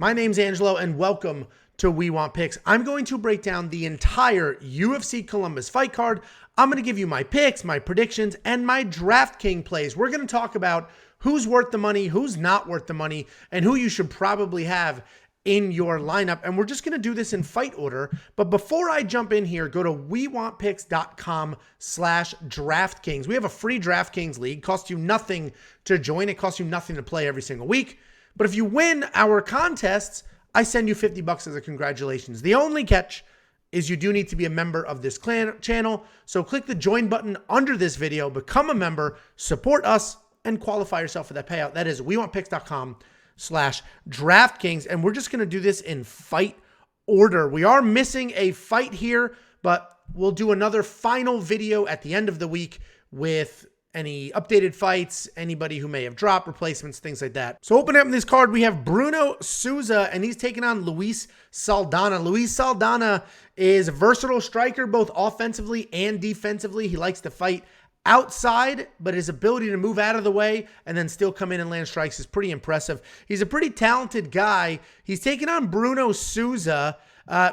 My name's Angelo, and welcome to We Want Picks. I'm going to break down the entire UFC Columbus fight card. I'm going to give you my picks, my predictions, and my DraftKings plays. We're going to talk about who's worth the money, who's not worth the money, and who you should probably have in your lineup. And we're just going to do this in fight order. But before I jump in here, go to wewantpicks.com/DraftKings. We have a free DraftKings league. It costs you nothing to join. It costs you nothing to play every single week. But if you win our contests, I send you $50 as a congratulations. The only catch is you do need to be a member of this channel. So click the join button under this video, become a member, support us, and qualify yourself for that payout. That is wewantpicks.com/DraftKings. And we're just going to do this in fight order. We are missing a fight here, but we'll do another final video at the end of the week with any updated fights, anybody who may have dropped, replacements, things like that. So opening up in this card, we have Bruno Souza, and he's taking on Luis Saldana. Luis Saldana is a versatile striker, both offensively and defensively. He likes to fight outside, but his ability to move out of the way and then still come in and land strikes is pretty impressive. He's a pretty talented guy. He's taking on Bruno Souza.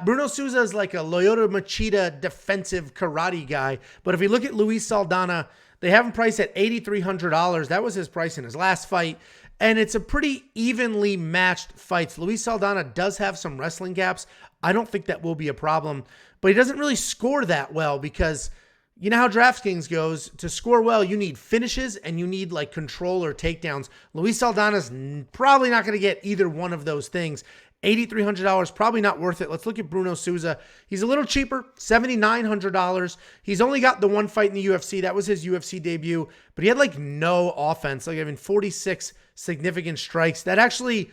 Bruno Souza is like a Lyoto Machida defensive karate guy. But if you look at Luis Saldana, they have him priced at $8,300. That was his price in his last fight. And it's a pretty evenly matched fight. Luis Saldana does have some wrestling gaps. I don't think that will be a problem. But he doesn't really score that well because you know how DraftKings goes. To score well, you need finishes and you need like control or takedowns. Luis Saldana's probably not going to get either one of those things. $8,300, probably not worth it. Let's look at Bruno Souza. He's a little cheaper, $7,900. He's only got the one fight in the UFC. That was his UFC debut, but he had like no offense. Like, I mean, 46 significant strikes. That actually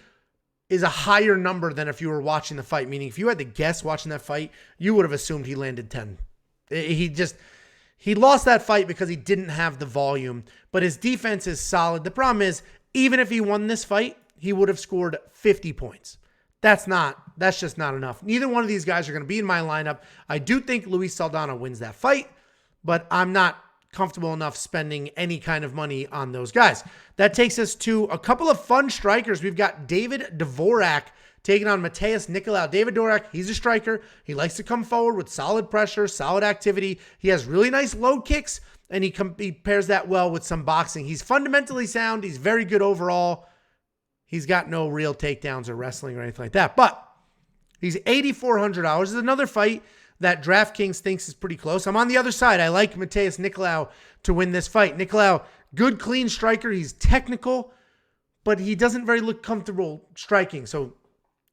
is a higher number than if you were watching the fight, meaning if you had to guess watching that fight, you would have assumed he landed 10. He lost that fight because he didn't have the volume, but his defense is solid. The problem is, even if he won this fight, he would have scored 50 points. That's just not enough. Neither one of these guys are going to be in my lineup. I do think Luis Saldana wins that fight, but I'm not comfortable enough spending any kind of money on those guys. That takes us to a couple of fun strikers. We've got David Vorak taking on Nikolao. David Vorak, he's a striker. He likes to come forward with solid pressure, solid activity. He has really nice low kicks, and he pairs that well with some boxing. He's fundamentally sound. He's very good overall. He's got no real takedowns or wrestling or anything like that. But he's $8,400. This is another fight that DraftKings thinks is pretty close. I'm on the other side. I like Nikolao to win this fight. Nikolao, good, clean striker. He's technical, but he doesn't very look comfortable striking. So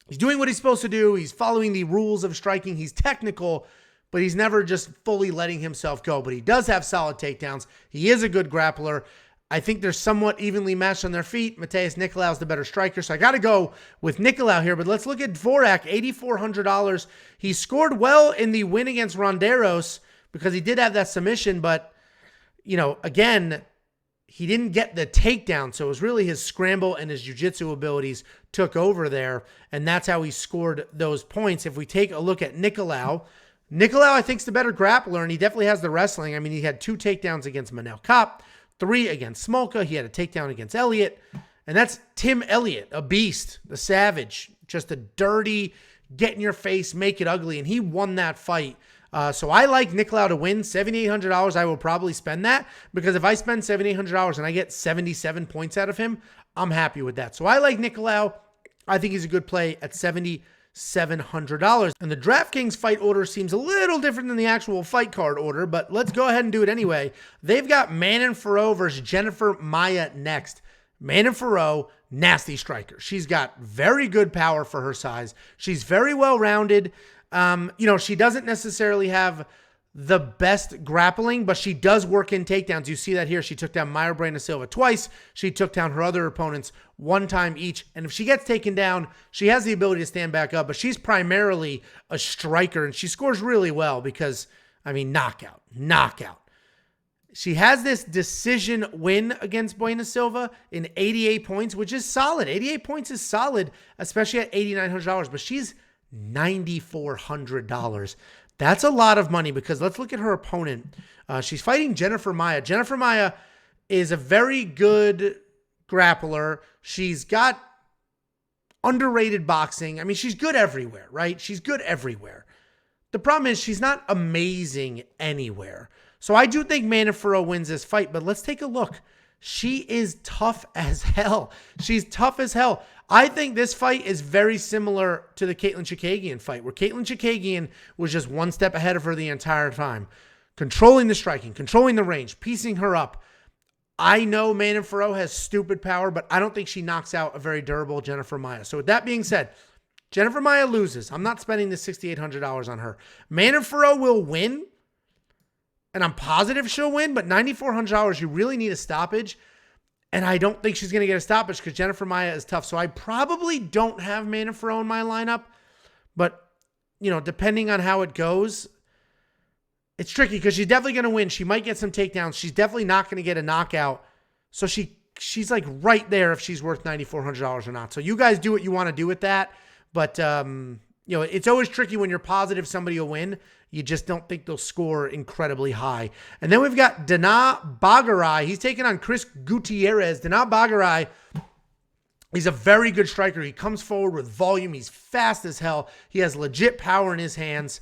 he's doing what he's supposed to do. He's following the rules of striking. He's technical, but he's never just fully letting himself go. But he does have solid takedowns. He is a good grappler. I think they're somewhat evenly matched on their feet. Nikolao's the better striker, so I got to go with Nikolao here. But let's look at Vorak, $8,400. He scored well in the win against Ronderos because he did have that submission, but, you know, again, he didn't get the takedown, so it was really his scramble and his jiu-jitsu abilities took over there, and that's how he scored those points. If we take a look at Nikolao, I think is the better grappler, and he definitely has the wrestling. I mean, he had 2 takedowns against Manel Kape, 3 against Smolka. He had a takedown against Elliott. And that's Tim Elliott, a beast, a savage, just a dirty, get in your face, make it ugly. And he won that fight. So I like Nikolao to win. $7,800, I will probably spend that. Because if I spend $7,800 and I get 77 points out of him, I'm happy with that. So I like Nikolao. I think he's a good play at $7,700. And the DraftKings fight order seems a little different than the actual fight card order, but let's go ahead and do it anyway. They've got Manafro versus Jennifer Maia next. Manafro, nasty striker. She's got very good power for her size. She's very well-rounded. She doesn't necessarily have the best grappling, but she does work in takedowns. You see that here. She took down Mayra Bueno Silva twice. She took down her other opponents one time each. And if she gets taken down, she has the ability to stand back up, but she's primarily a striker, and she scores really well because, I mean, knockout. She has this decision win against Bueno Silva in 88 points, which is solid. 88 points is solid, especially at $8,900, but she's $9,400. That's a lot of money because let's look at her opponent. She's fighting Jennifer Maia. Jennifer Maia is a very good grappler. She's got underrated boxing. I mean, she's good everywhere, right? She's good everywhere. The problem is she's not amazing anywhere. So I do think Manafro wins this fight, but let's take a look. She is tough as hell. She's tough as hell. I think this fight is very similar to the Caitlin Chikagian fight, where Caitlin Chikagian was just one step ahead of her the entire time, controlling the striking, controlling the range, piecing her up. I know Manafro has stupid power, but I don't think she knocks out a very durable Jennifer Maia. So with that being said, Jennifer Maia loses. I'm not spending the $6,800 on her. Manafro will win, and I'm positive she'll win, but $9,400, you really need a stoppage. And I don't think she's going to get a stoppage because Jennifer Maia is tough. So I probably don't have Manafro in my lineup. But, you know, depending on how it goes, it's tricky because she's definitely going to win. She might get some takedowns. She's definitely not going to get a knockout. So she's like right there if she's worth $9,400 or not. So you guys do what you want to do with that. But, you know, it's always tricky when you're positive somebody will win. You just don't think they'll score incredibly high. And then we've got Dana Bagurai. He's taking on Chris Gutierrez. Dana Bagurai, he's a very good striker. He comes forward with volume. He's fast as hell. He has legit power in his hands.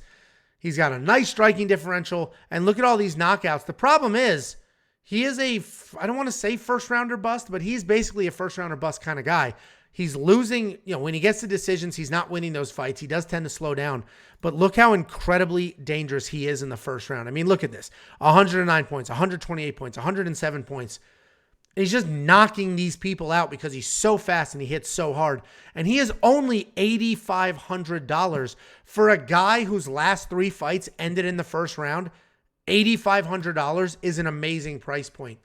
He's got a nice striking differential. And look at all these knockouts. The problem is he is I don't want to say first rounder bust, but he's basically a first rounder bust kind of guy. He's losing, you know, when he gets to decisions, he's not winning those fights. He does tend to slow down. But look how incredibly dangerous he is in the first round. I mean, look at this. 109 points, 128 points, 107 points. He's just knocking these people out because he's so fast and he hits so hard. And he is only $8,500 for a guy whose last 3 fights ended in the first round. $8,500 is an amazing price point.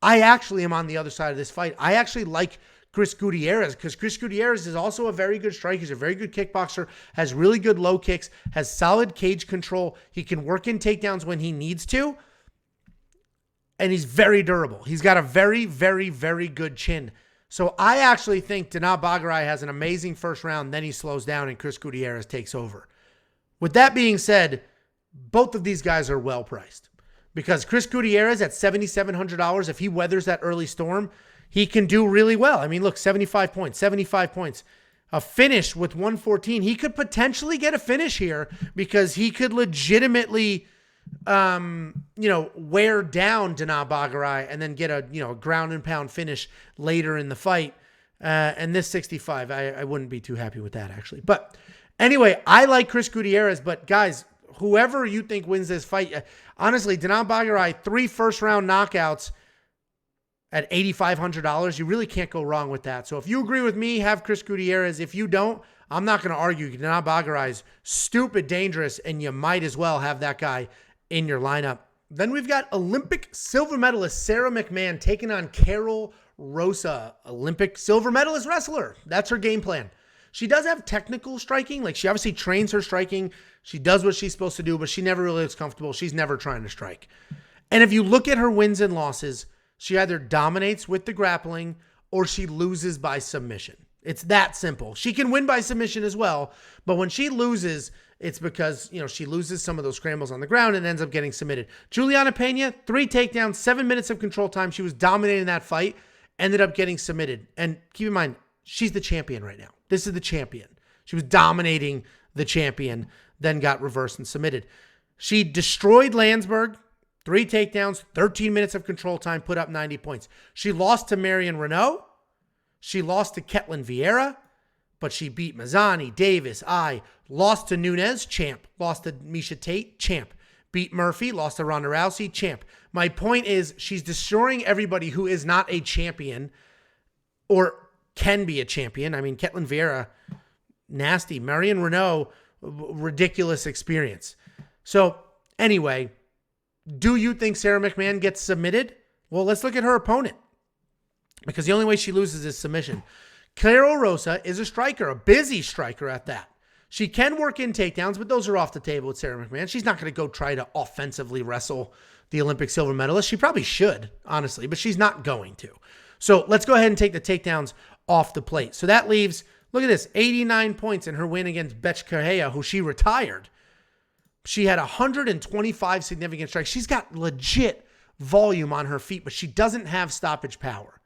I actually am on the other side of this fight. I actually like Chris Gutierrez, because Chris Gutierrez is also a very good striker. He's a very good kickboxer, has really good low kicks, has solid cage control. He can work in takedowns when he needs to, and he's very durable. He's got a very, very, very good chin. So I actually think Dana Bagurai has an amazing first round, then he slows down and Chris Gutierrez takes over. With that being said, both of these guys are well priced, because Chris Gutierrez at $7,700, if he weathers that early storm, he can do really well. I mean, look, 75 points, 75 points. A finish with 114. He could potentially get a finish here because he could legitimately, wear down Dana Bagurai and then get a, ground and pound finish later in the fight. And this 65, I wouldn't be too happy with that, actually. But anyway, I like Chris Gutierrez, but guys, whoever you think wins this fight, honestly, Dana Bagurai, 3 first-round knockouts at $8,500, you really can't go wrong with that. So if you agree with me, have Chris Gutierrez. If you don't, I'm not going to argue. Dana Bagurai is stupid dangerous, and you might as well have that guy in your lineup. Then we've got Olympic silver medalist Sarah McMahon taking on Carol Rosa, Olympic silver medalist wrestler. That's her game plan. She does have technical striking. Like, she obviously trains her striking. She does what she's supposed to do, but she never really looks comfortable. She's never trying to strike. And if you look at her wins and losses, she either dominates with the grappling or she loses by submission. It's that simple. She can win by submission as well, but when she loses, it's because, she loses some of those scrambles on the ground and ends up getting submitted. Juliana Pena, 3 takedowns, 7 minutes of control time. She was dominating that fight, ended up getting submitted. And keep in mind, she's the champion right now. This is the champion. She was dominating the champion, then got reversed and submitted. She destroyed Landsberg. 3 takedowns, 13 minutes of control time, put up 90 points. She lost to Marion Renault. She lost to Ketlin Vieira, but she beat Mazzani, Davis, lost to Nunes, champ. Lost to Misha Tate, champ. Beat Murphy, lost to Ronda Rousey, champ. My point is, she's destroying everybody who is not a champion or can be a champion. I mean, Ketlin Vieira, nasty. Marion Renault, ridiculous experience. So anyway, do you think Sarah McMahon gets submitted? Well, let's look at her opponent, because the only way she loses is submission. Carol Rosa is a striker, a busy striker at that. She can work in takedowns, but those are off the table with Sarah McMahon. She's not going to go try to offensively wrestle the Olympic silver medalist. She probably should, honestly, but she's not going to. So let's go ahead and take the takedowns off the plate. So that leaves, look at this, 89 points in her win against Betch Correia, who she retired. She had 125 significant strikes. She's got legit volume on her feet, but she doesn't have stoppage power.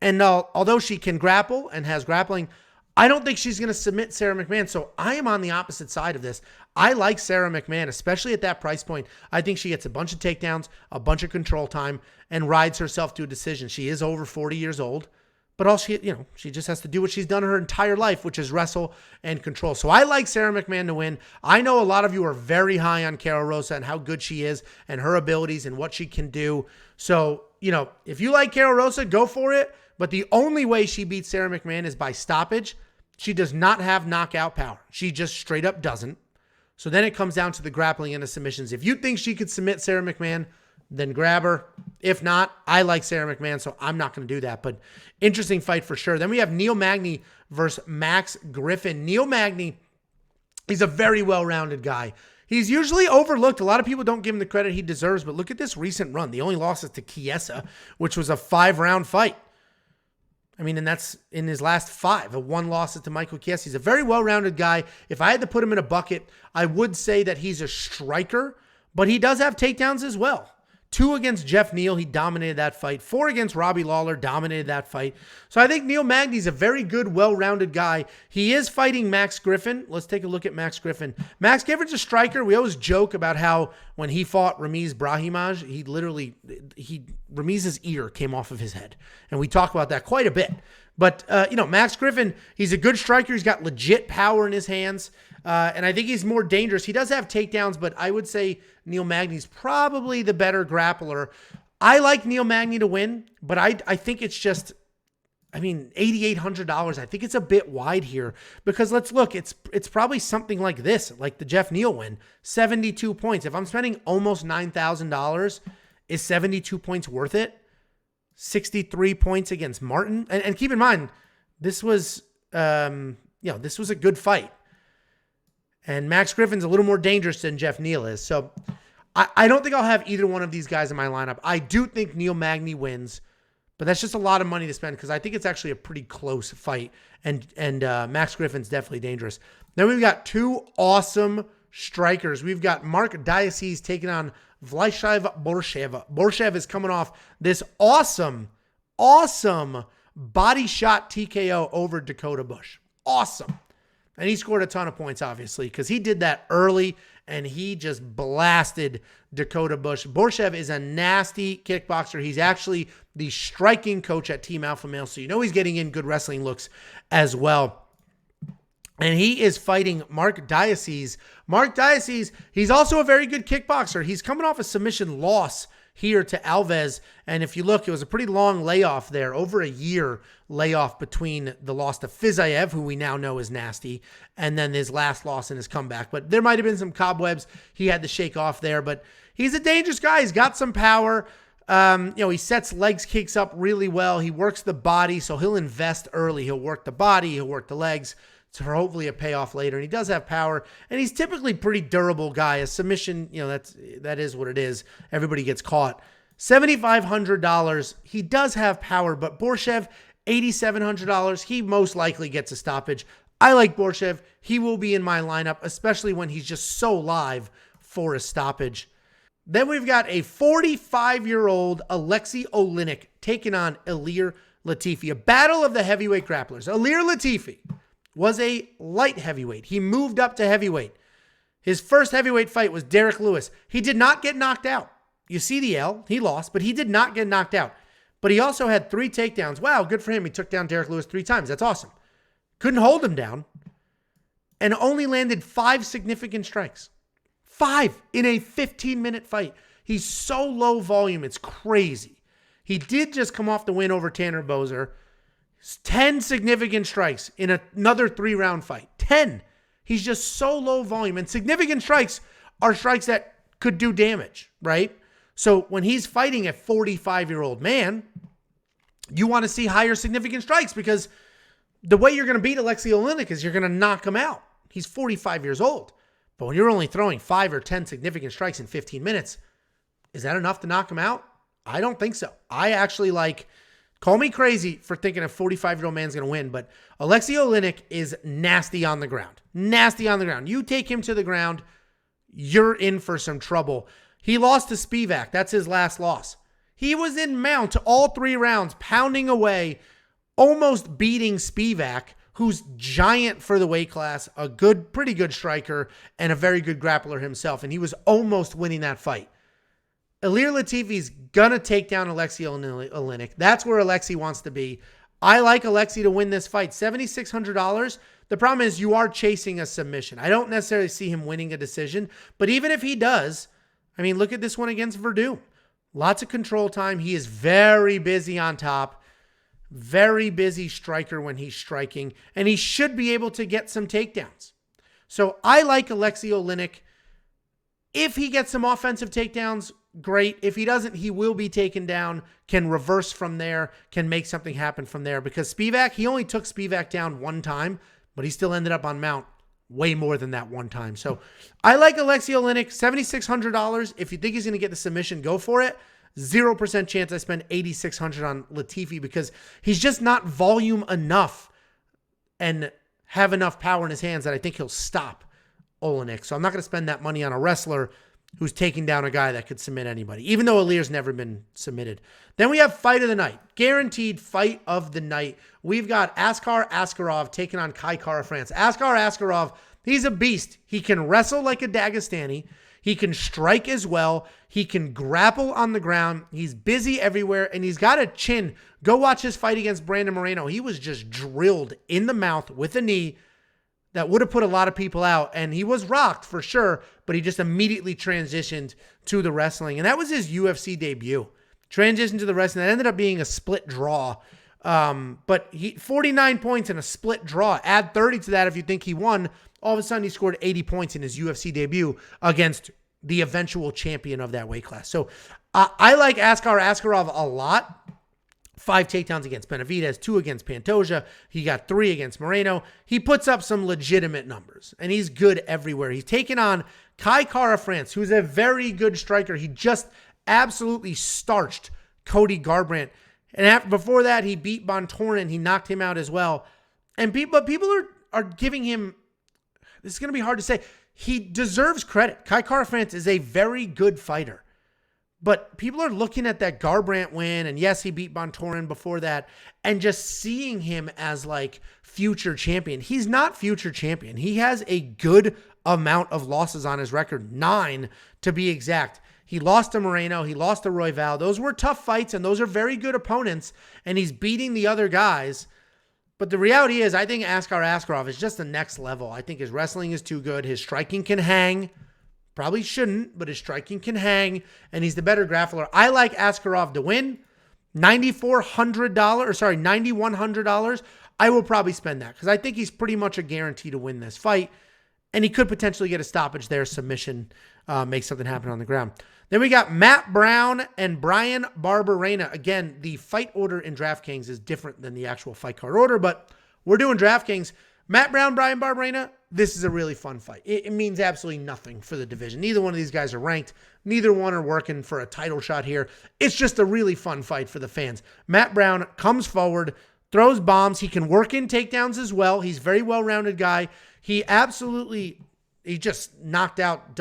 And although she can grapple and has grappling, I don't think she's going to submit Sarah McMahon, so I am on the opposite side of this. I like Sarah McMahon, especially at that price point. I think she gets a bunch of takedowns, a bunch of control time, and rides herself to a decision. She is over 40 years old, but all she just has to do what she's done her entire life, which is wrestle and control. So I like Sarah McMahon to win. I know a lot of you are very high on Karol Rosa and how good she is and her abilities and what she can do. So, if you like Karol Rosa, go for it. But the only way she beats Sarah McMahon is by stoppage. She does not have knockout power. She just straight up doesn't. So then it comes down to the grappling and the submissions. If you think she could submit Sarah McMahon, then grab her. If not, I like Sarah McMahon, so I'm not going to do that. But interesting fight for sure. Then we have Neil Magny versus Max Griffin. Neil Magny, he's a very well-rounded guy. He's usually overlooked. A lot of people don't give him the credit he deserves, but look at this recent run. The only loss is to Chiesa, which was a 5-round fight. And that's in his last 5. A 1 loss is to Michael Chiesa. He's a very well-rounded guy. If I had to put him in a bucket, I would say that he's a striker, but he does have takedowns as well. 2 against Jeff Neal, he dominated that fight. 4 against Robbie Lawler, dominated that fight. So I think Neil Magny's a very good, well-rounded guy. He is fighting Max Griffin. Let's take a look at Max Griffin. Max Griffin's a striker. We always joke about how when he fought Ramiz Brahimaj, Ramiz's ear came off of his head. And we talk about that quite a bit. But, Max Griffin, he's a good striker. He's got legit power in his hands. And I think he's more dangerous. He does have takedowns, but I would say Neil Magny's probably the better grappler. I like Neil Magny to win, but I think it's just, $8,800. I think it's a bit wide here because let's look, it's probably something like this, like the Jeff Neal win, 72 points. If I'm spending almost $9,000, is 72 points worth it? 63 points against Martin. And keep in mind, this was a good fight. And Max Griffin's a little more dangerous than Jeff Neal is. So I don't think I'll have either one of these guys in my lineup. I do think Neil Magny wins, but that's just a lot of money to spend because I think it's actually a pretty close fight. And Max Griffin's definitely dangerous. Then we've got 2 awesome strikers. We've got Mark Diocese taking on Borshev. Borshev is coming off this awesome body shot TKO over Dakota Bush. Awesome. And he scored a ton of points, obviously, because he did that early, and he just blasted Dakota Bush. Borshev is a nasty kickboxer. He's actually the striking coach at Team Alpha Male, so he's getting in good wrestling looks as well. And he is fighting Mark Diocese. Mark Diocese, he's also a very good kickboxer. He's coming off a submission loss here to Alves. And if you look, it was a pretty long layoff there, over a year layoff between the loss to Fizayev, who we now know is nasty, and then his last loss and his comeback. But there might have been some cobwebs he had to shake off there. But he's a dangerous guy. He's got some power. He sets legs kicks up really well. He works the body, so he'll invest early. He'll work the body. He'll work the legs. For hopefully a payoff later. And he does have power, and he's typically pretty durable guy. A submission, that is what it is. Everybody gets caught. $7,500. He does have power, but Borshev, $8,700. He most likely gets a stoppage. I like Borshev. He will be in my lineup, especially when he's just so live for a stoppage. Then we've got a 45-year-old Alexei Olynyk taking on Ilir Latifi. A battle of the heavyweight grapplers. Ilir Latifi was a light heavyweight. He moved up to heavyweight. His first heavyweight fight was Derek Lewis. He did not get knocked out. You see the L, he lost, but he did not get knocked out. But he also had 3 takedowns. Wow, good for him. He took down Derek Lewis 3 times. That's awesome. Couldn't hold him down and only landed 5 significant strikes. 5 in a 15-minute fight. He's so low volume, it's crazy. He did just come off the win over Tanner Boser. 10 significant strikes in another 3-round fight. 10. He's just so low volume. And significant strikes are strikes that could do damage, right? So when he's fighting a 45-year-old man, you want to see higher significant strikes because the way you're going to beat Alexei Olynyk is you're going to knock him out. He's 45 years old. But when you're only throwing 5 or 10 significant strikes in 15 minutes, is that enough to knock him out? I don't think so. I actually call me crazy for thinking a 45-year-old man's going to win, but Alexei Olynyk is nasty on the ground. Nasty on the ground. You take him to the ground, you're in for some trouble. He lost to Spivak. That's his last loss. He was in mount all 3 rounds, pounding away, almost beating Spivak, who's giant for the weight class, pretty good striker, and a very good grappler himself. And he was almost winning that fight. Ilir Latifi's going to take down Alexei Olynyk. That's where Alexei wants to be. I like Alexei to win this fight. $7,600. The problem is you are chasing a submission. I don't necessarily see him winning a decision, but even if he does, I mean, look at this one against Verdum. Lots of control time. He is very busy on top. Very busy striker when he's striking, and he should be able to get some takedowns. So I like Alexei Olynyk. If he gets some offensive takedowns, great. If he doesn't, he will be taken down, can reverse from there, can make something happen from there. Because Spivak, he only took Spivak down one time, but he still ended up on mount way more than that one time. So I like Alexei Olynyk, $7,600. If you think he's going to get the submission, go for it. 0% chance I spend $8,600 on Latifi because he's just not volume enough and have enough power in his hands that I think he'll stop Olynyk. So I'm not going to spend that money on a wrestler who's taking down a guy that could submit anybody, even though Ilir's never been submitted. Then we have fight of the night. Guaranteed fight of the night. We've got Askarov taking on Kai Kara-France. Askarov, he's a beast. He can wrestle like a Dagestani. He can strike as well. He can grapple on the ground. He's busy everywhere, and he's got a chin. Go watch his fight against Brandon Moreno. He was just drilled in the mouth with a knee that would have put a lot of people out, and he was rocked for sure, but he just immediately transitioned to the wrestling, and that was his UFC debut. Transitioned to the wrestling. That ended up being a split draw, but 49 points in a split draw. Add 30 to that if you think he won. All of a sudden, he scored 80 points in his UFC debut against the eventual champion of that weight class. So I like Askarov a lot. 5 takedowns against Benavidez, 2 against Pantoja. He got 3 against Moreno. He puts up some legitimate numbers, and he's good everywhere. He's taken on Kai Kara-France, who's a very good striker. He just absolutely starched Cody Garbrandt. And before that, he beat Bontorin. He knocked him out as well. And people are giving him... This is going to be hard to say. He deserves credit. Kai Kara-France is a very good fighter. But people are looking at that Garbrandt win, and yes, he beat Bontorin before that, and just seeing him as like future champion. He's not future champion. He has a good amount of losses on his record, 9 to be exact. He lost to Moreno. He lost to Royval. Those were tough fights, and those are very good opponents, and he's beating the other guys. But the reality is, I think Askarov is just the next level. I think his wrestling is too good. His striking can hang. Probably shouldn't, but his striking can hang, and he's the better grappler. I like Askarov to win. $9,100. I will probably spend that because I think he's pretty much a guarantee to win this fight, and he could potentially get a stoppage there, submission, make something happen on the ground. Then we got Matt Brown and Bryan Barberena. Again, the fight order in DraftKings is different than the actual fight card order, but we're doing DraftKings. Matt Brown, Bryan Barberena, this is a really fun fight. It means absolutely nothing for the division. Neither one of these guys are ranked. Neither one are working for a title shot here. It's just a really fun fight for the fans. Matt Brown comes forward, throws bombs. He can work in takedowns as well. He's a very well-rounded guy. He just knocked out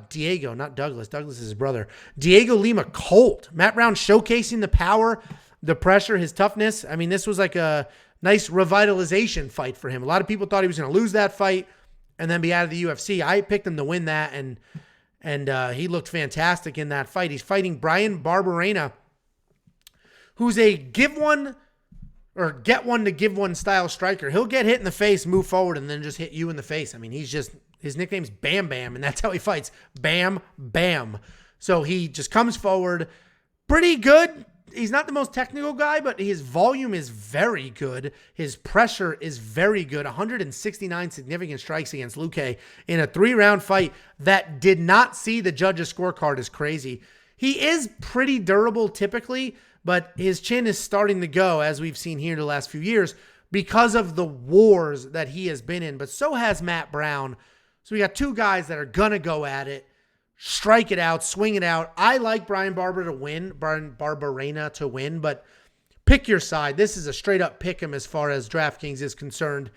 Diego, not Douglas. Douglas is his brother. Diego Lima cold. Matt Brown showcasing the power, the pressure, his toughness. I mean, this was like a nice revitalization fight for him. A lot of people thought he was going to lose that fight and then be out of the UFC. I picked him to win that, and he looked fantastic in that fight. He's fighting Bryan Barberena, who's a give one or get one to give one style striker. He'll get hit in the face, move forward, and then just hit you in the face. I mean, his nickname's Bam Bam, and that's how he fights. Bam Bam. So he just comes forward pretty good. He's not the most technical guy, but his volume is very good. His pressure is very good. 169 significant strikes against Luque in a 3-round fight that did not see the judges' scorecard is crazy. He is pretty durable typically, but his chin is starting to go, as we've seen here the last few years, because of the wars that he has been in. But so has Matt Brown. So we got 2 guys that are going to go at it. Strike it out, swing it out. I like Bryan Barberena to win, but pick your side. This is a straight-up pick 'em as far as DraftKings is concerned.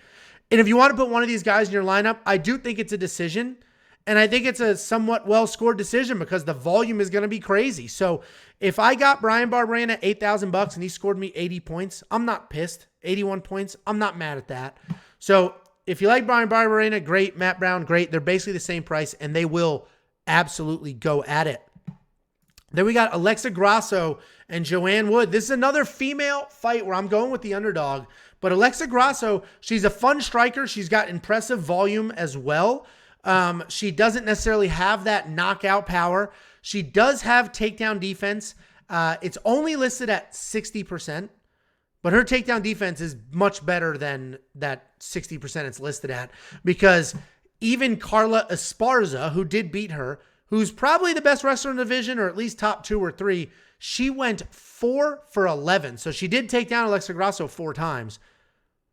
And if you want to put one of these guys in your lineup, I do think it's a decision. And I think it's a somewhat well-scored decision because the volume is going to be crazy. So if I got Bryan Barberena at $8,000 and he scored me 80 points, I'm not pissed. 81 points, I'm not mad at that. So if you like Bryan Barberena, great. Matt Brown, great. They're basically the same price, and they will absolutely go at it. Then we got Alexa Grasso and Joanne Wood. This is another female fight where I'm going with the underdog. But Alexa Grasso, she's a fun striker. She's got impressive volume as well. She doesn't necessarily have that knockout power. She does have takedown defense. It's only listed at 60%, but her takedown defense is much better than that 60% it's listed at, because even Carla Esparza, who did beat her, who's probably the best wrestler in the division, or at least top 2 or 3, she went 4 for 11. So she did take down Alexa Grasso 4 times,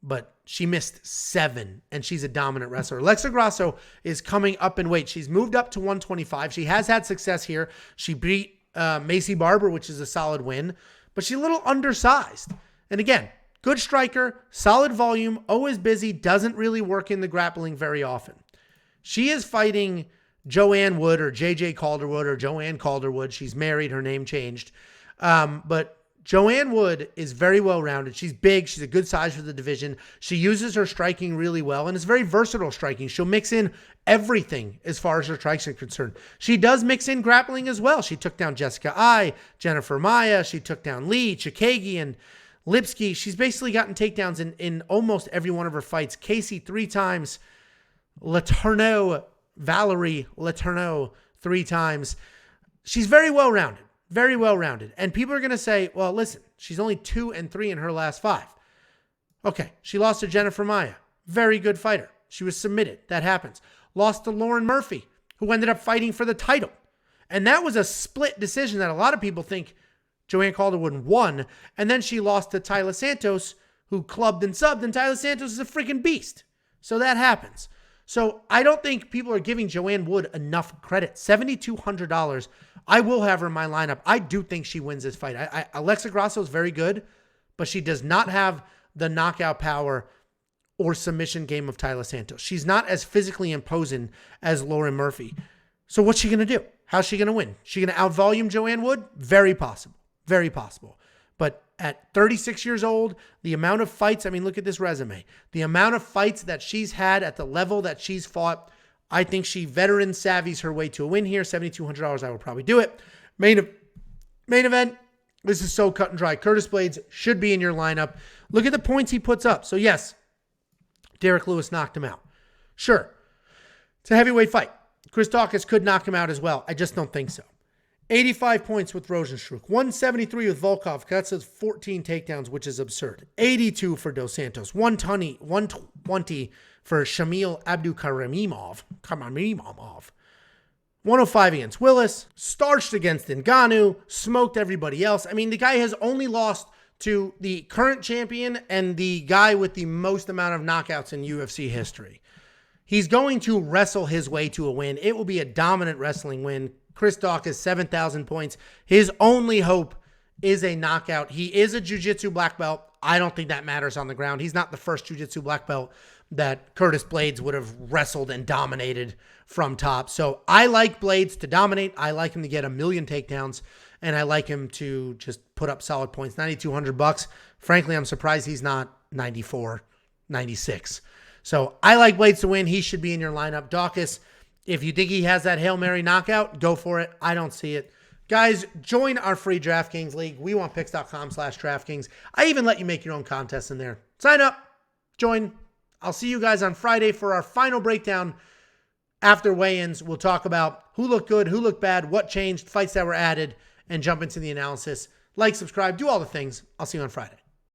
but she missed 7, and she's a dominant wrestler. Alexa Grasso is coming up in weight. She's moved up to 125. She has had success here. She beat Macy Barber, which is a solid win, but she's a little undersized. And again, good striker, solid volume, always busy, doesn't really work in the grappling very often. She is fighting Joanne Wood, or JJ Calderwood, or Joanne Calderwood. She's married. Her name changed. But Joanne Wood is very well-rounded. She's big. She's a good size for the division. She uses her striking really well, and it's very versatile striking. She'll mix in everything as far as her strikes are concerned. She does mix in grappling as well. She took down Jessica Ai, Jennifer Maia. She took down Lee, Chikagi, and Lipsky. She's basically gotten takedowns in almost every one of her fights. Casey 3 times. Valerie Letourneau 3 times. She's very well-rounded. Very well-rounded. And people are going to say, well, listen, she's only 2-3 in her last 5. Okay, she lost to Jennifer Maia. Very good fighter. She was submitted. That happens. Lost to Lauren Murphy, who ended up fighting for the title. And that was a split decision that a lot of people think Joanne Calderwood won. And then she lost to Tyler Santos, who clubbed and subbed, and Tyler Santos is a freaking beast. So that happens. So I don't think people are giving Joanne Wood enough credit. $7,200. I will have her in my lineup. I do think she wins this fight. Alexa Grasso is very good, but she does not have the knockout power or submission game of Tyler Santos. She's not as physically imposing as Lauren Murphy. So what's she going to do? How's she going to win? She going to outvolume Joanne Wood? Very possible. Very possible. But at 36 years old, the amount of fights, I mean, look at this resume. The amount of fights that she's had at the level that she's fought, I think she veteran savvies her way to a win here. $7,200, I will probably do it. Main event, this is so cut and dry. Curtis Blaydes should be in your lineup. Look at the points he puts up. So yes, Derek Lewis knocked him out. Sure, it's a heavyweight fight. Chris Daukaus could knock him out as well. I just don't think so. 85 points with Rosenstruck. 173 with Volkov. That says 14 takedowns, which is absurd. 82 for Dos Santos. 120 for Shamil Abdukarimov. 105 against Willis. Starched against Ngannou. Smoked everybody else. I mean, the guy has only lost to the current champion and the guy with the most amount of knockouts in UFC history. He's going to wrestle his way to a win. It will be a dominant wrestling win. Chris Daukaus, 7,000 points. His only hope is a knockout. He is a jiu-jitsu black belt. I don't think that matters on the ground. He's not the first jiu-jitsu black belt that Curtis Blaydes would have wrestled and dominated from top. So I like Blaydes to dominate. I like him to get 1,000,000 takedowns, and I like him to just put up solid points. $9,200. Frankly, I'm surprised he's not 94, 96. So I like Blaydes to win. He should be in your lineup. Daukaus, if you think he has that Hail Mary knockout, go for it. I don't see it. Guys, join our free DraftKings league. WeWantPicks.com/DraftKings. I even let you make your own contests in there. Sign up. Join. I'll see you guys on Friday for our final breakdown after weigh-ins. We'll talk about who looked good, who looked bad, what changed, fights that were added, and jump into the analysis. Like, subscribe, do all the things. I'll see you on Friday.